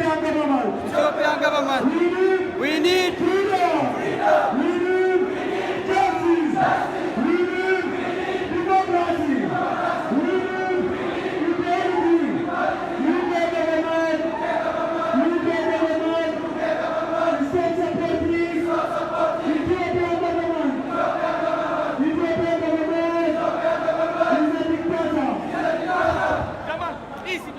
Ethiopian government. We need freedom. We need justice. We need democracy. We need equality. UK government. UK government. Stop supporting Ethiopian government. Ethiopian government is a dictator. Come on, easy.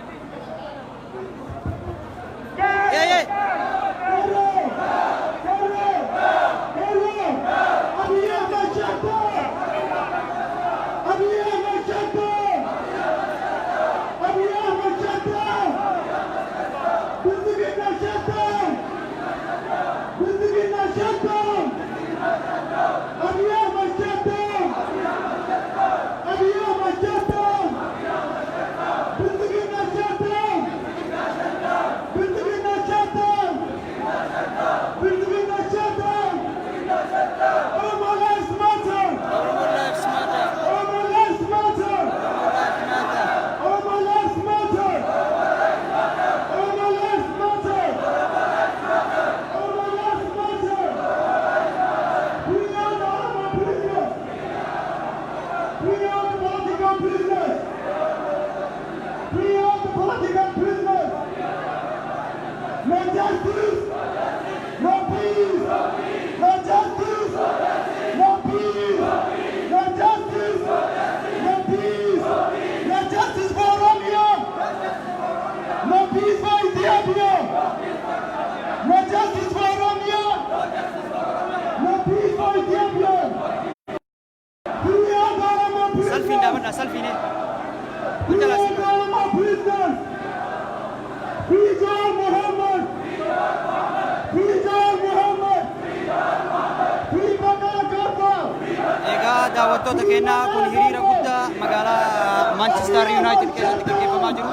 daawwattoota keenyaa kun hiriira guddaa magaalaa Manchester United keessatti gaggeeffamaa jiru.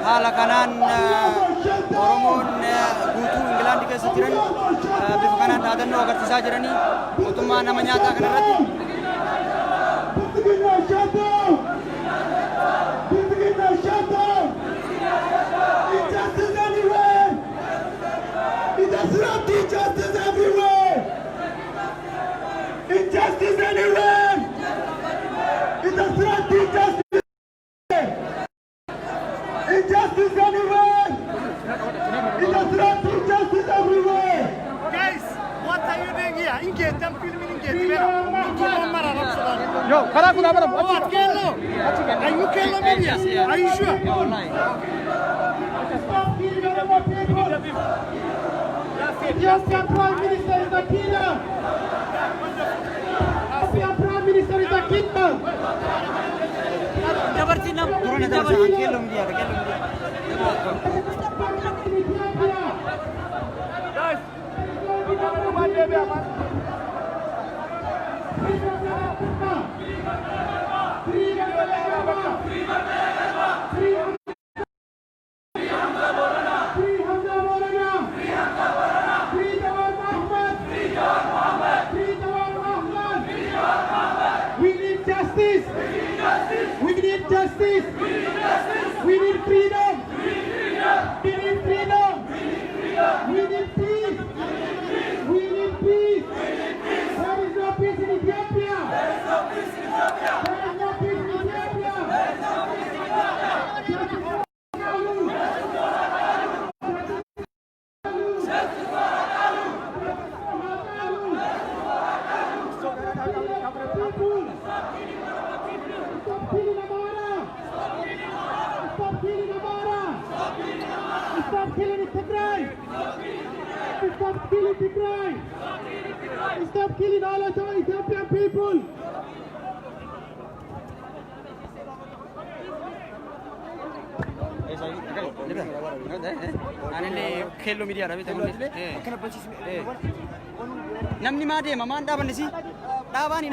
Haala kanaan Oromoon guutuu Ingilaand keessa jiran bifa kanaan dhaadannoo agarsiisaa jiranii mootummaa nama nyaataa kanarratti. Injustice anywhere! It does not be justice! Injustice anywhere! It does not be justice everywhere! Guys, what are you doing here? Engage, I'm filming engage. Yo, kara kuna bara. What, Kello? Are you Kello media? Are you sure? Stop killing our people! Ethiopian Prime Minister is the killer! Ethiopian Prime Minister is the killer! Dabarti nam turun dabarti kelum dia kelum dia. Guys, kita mau mandi apa? We need justice. We need freedom. We need freedom. We need peace. We need peace. There is no peace in Ethiopia. There is no peace in Ethiopia. There is no peace in Ethiopia. There is no peace in Ethiopia. Stop killing Tigray! Stop killing Tigray! Stop killing all of the Ethiopian people! Anillee keelloo miidiyaadha beektaa namni maa deema maan dhaabanne si dhaabaani